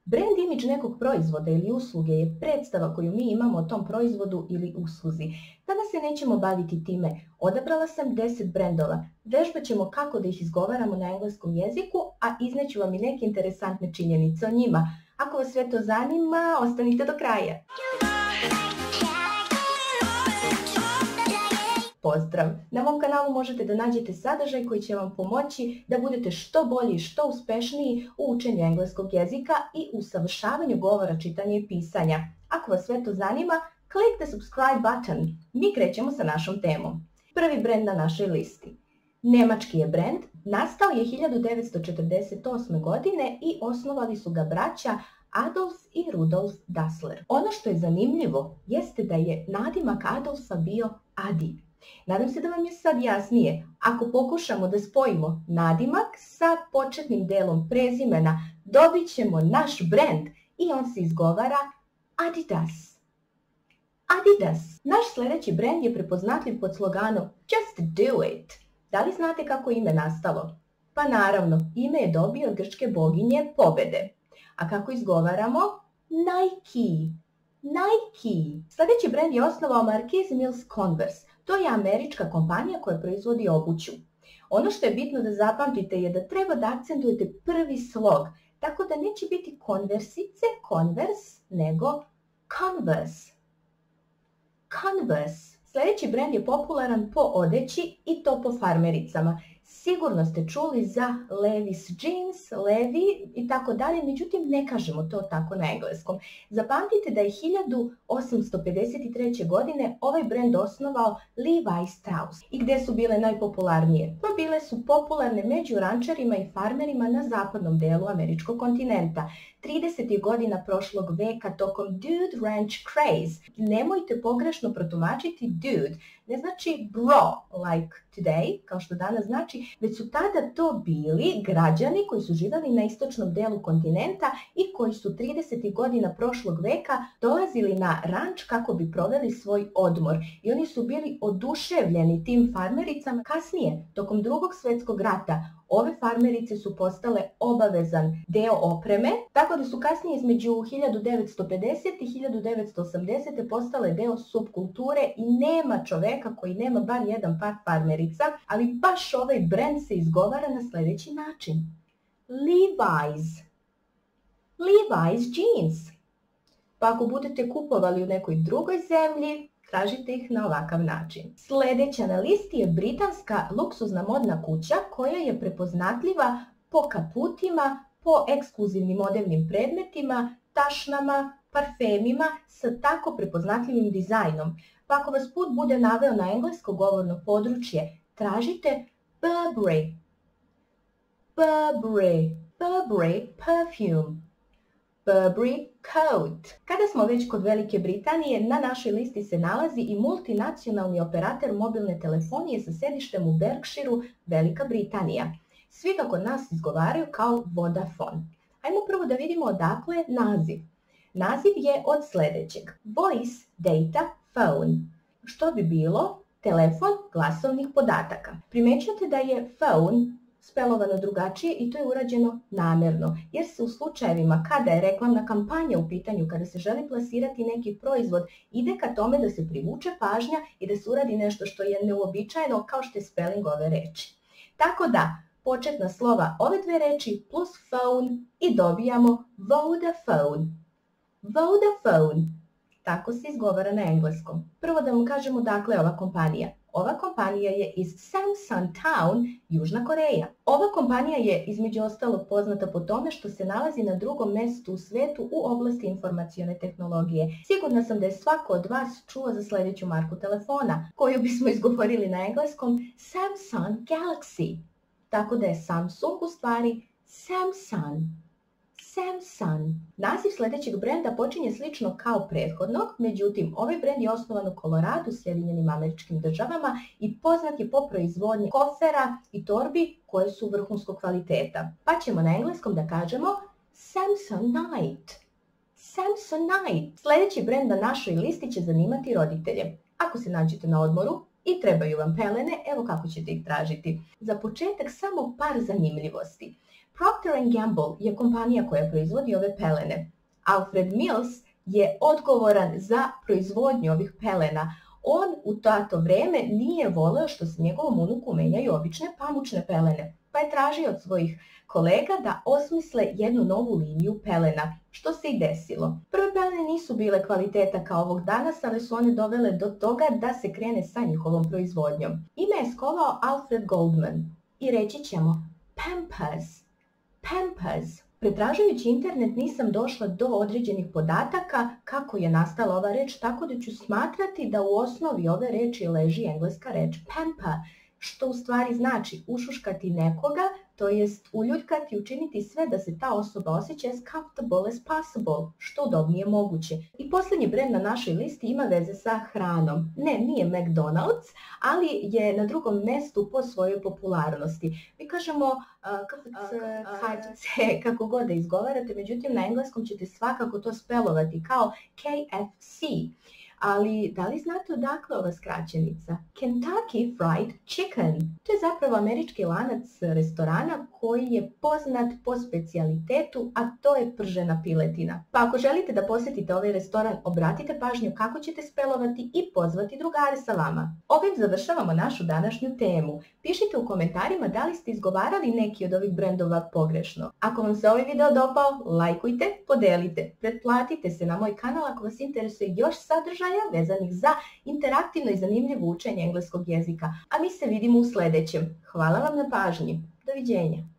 Brand imidž nekog proizvoda ili usluge je predstava koju mi imamo o tom proizvodu ili usluzi. Danas se nećemo baviti time. Odabrala sam 10 brendova. Vežbat ćemo kako da ih izgovaramo na engleskom jeziku, a izneću vam i neke interesantne činjenice o njima. Ako vas sve to zanima, ostanite do kraja. Pozdrav! Na mom kanalu možete da nađete sadržaj koji će vam pomoći da budete što bolji i što uspešniji u učenju engleskog jezika i usavršavanju govora, čitanja i pisanja. Ako vas sve to zanima, click the subscribe button. Mi krećemo sa našom temom. Prvi brend na našoj listi. Nemački je brend, nastao je 1948. godine i osnovali su ga braća Adolf i Rudolf Dassler. Ono što je zanimljivo jeste da je nadimak Adolfa bio Adi. Nadam se da vam je sad jasnije. Ako pokušamo da spojimo nadimak sa početnim delom prezimena, dobit ćemo naš brend i on se izgovara Adidas. Adidas. Naš sljedeći brend je prepoznatljiv pod sloganom Just do it. Da li znate kako ime nastalo? Pa naravno, ime je dobio od grčke boginje pobede. A kako izgovaramo? Nike. Nike. Sljedeći brend je osnovao Marquis Mills Converse. To je američka kompanija koja proizvodi obuću. Ono što je bitno da zapamtite je da treba da akcentujete prvi slog, tako da neće biti konversice, converse, nego Converse. Converse. Sljedeći brend je popularan po odeći i to po farmericama. Sigurno ste čuli za Levi's jeans, Levi i tako dalje, međutim ne kažemo to tako na engleskom. Zapamtite da je 1853. godine ovaj brend osnovao Levi Strauss. I gdje su bile najpopularnije? Pa bile su popularne među rančarima i farmerima na zapadnom delu američkog kontinenta. 30. godina prošlog veka tokom Dude Ranch craze. Nemojte pogrešno protumačiti dude. Ne znači bro, like today, kao što danas znači, već su tada to bili građani koji su živjeli na istočnom delu kontinenta i koji su 30. godina prošlog veka dolazili na ranč kako bi proveli svoj odmor. I oni su bili oduševljeni tim farmericama. Kasnije, tokom Drugog svjetskog rata, ove farmerice su postale obavezan deo opreme, tako da su kasnije između 1950. i 1980. postale deo subkulture i nema čoveka koji nema bar jedan par farmerica, ali baš ovaj brend se izgovara na sljedeći način. Levi's. Levi's jeans. Pa ako budete kupovali u nekoj drugoj zemlji, tražite ih na ovakav način. Sljedeća na listi je britanska luksuzna modna kuća koja je prepoznatljiva po kaputima, po ekskluzivnim odevnim predmetima, tašnama, parfemima sa tako prepoznatljivim dizajnom. Pa ako vas put bude naveo na englesko govorno područje, tražite Burberry. Burberry. Burberry perfume. Burberry coat. Kada smo već kod Velike Britanije, na našoj listi se nalazi i multinacionalni operator mobilne telefonije sa sedištem u Berkshireu, Velika Britanija. Svi ga kod nas izgovaraju kao Vodafone. Ajmo prvo da vidimo odakle je naziv. Naziv je od sljedećeg. Voice data phone. Što bi bilo? Telefon glasovnih podataka. Primećujete da je phone spelovano drugačije i to je urađeno namjerno, jer se u slučajevima kada je reklamna kampanja u pitanju, kada se želi plasirati neki proizvod, ide ka tome da se privuče pažnja i da se uradi nešto što je neuobičajeno kao što je spelling ove reči. Tako da, početna slova ove dve reči plus phone i dobijamo Vodafone. Vodafone. Tako se izgovara na engleskom. Prvo da vam kažemo dakle ova kompanija. Ova kompanija je iz Samsun Town, Južna Koreja. Ova kompanija je između ostalog poznata po tome što se nalazi na drugom mjestu u svijetu u oblasti informacione tehnologije. Sigurna sam da je svako od vas čuo za sljedeću marku telefona, koju bismo izgovorili na engleskom Samsung Galaxy. Tako da je Samsung u stvari Samsung. Samsung. Naziv sljedećeg brenda počinje slično kao prethodnog, međutim ovaj brend je osnovan u Koloradu, Sjedinjenim Američkim Državama i poznat je po proizvodnji kofera i torbi koje su vrhunskog kvaliteta. Pa ćemo na engleskom da kažemo Samsonite. Samsonite. Sljedeći brend na našoj listi će zanimati roditelje. Ako se nađete na odmoru i trebaju vam pelene, evo kako ćete ih tražiti. Za početak samo par zanimljivosti. Procter & Gamble je kompanija koja proizvodi ove pelene. Alfred Mills je odgovoran za proizvodnju ovih pelena. On u to vreme nije voleo što se njegovom unuku menjaju obične pamučne pelene, pa je tražio od svojih kolega da osmisle jednu novu liniju pelena, što se i desilo. Prve pelene nisu bile kvaliteta kao ovog danas, ali su one dovele do toga da se krene sa njihovom proizvodnjom. Ime je skovao Alfred Goldman i reći ćemo Pampers. Pampers. Pretražujući internet nisam došla do određenih podataka kako je nastala ova reč, tako da ću smatrati da u osnovi ove reči leži engleska reč pamper, što u stvari znači ušuškati nekoga, to jest uljuljkati i učiniti sve da se ta osoba osjeća as comfortable as possible, što udobnije moguće. I posljednji brend na našoj listi ima veze sa hranom. Ne, nije McDonald's, ali je na drugom mjestu po svojoj popularnosti. Mi kažemo KFC, kako god da izgovarate, međutim na engleskom ćete svakako to spelovati kao KFC. Ali da li znate odakle ova skraćenica? Kentucky Fried Chicken. To je zapravo američki lanac restorana koji je poznat po specijalitetu, a to je pržena piletina. Pa ako želite da posjetite ovaj restoran, obratite pažnju kako ćete spelovati i pozvati drugare sa vama. Ovim završavamo našu današnju temu. Pišite u komentarima da li ste izgovarali neki od ovih brendova pogrešno. Ako vam se ovaj video dopao, lajkujte, podelite, pretplatite se na moj kanal ako vas interesuje još sadržaja vezanih za interaktivno i zanimljivo učenje engleskog jezika. A mi se vidimo u sljedećem. Hvala vam na pažnji. Doviđenja.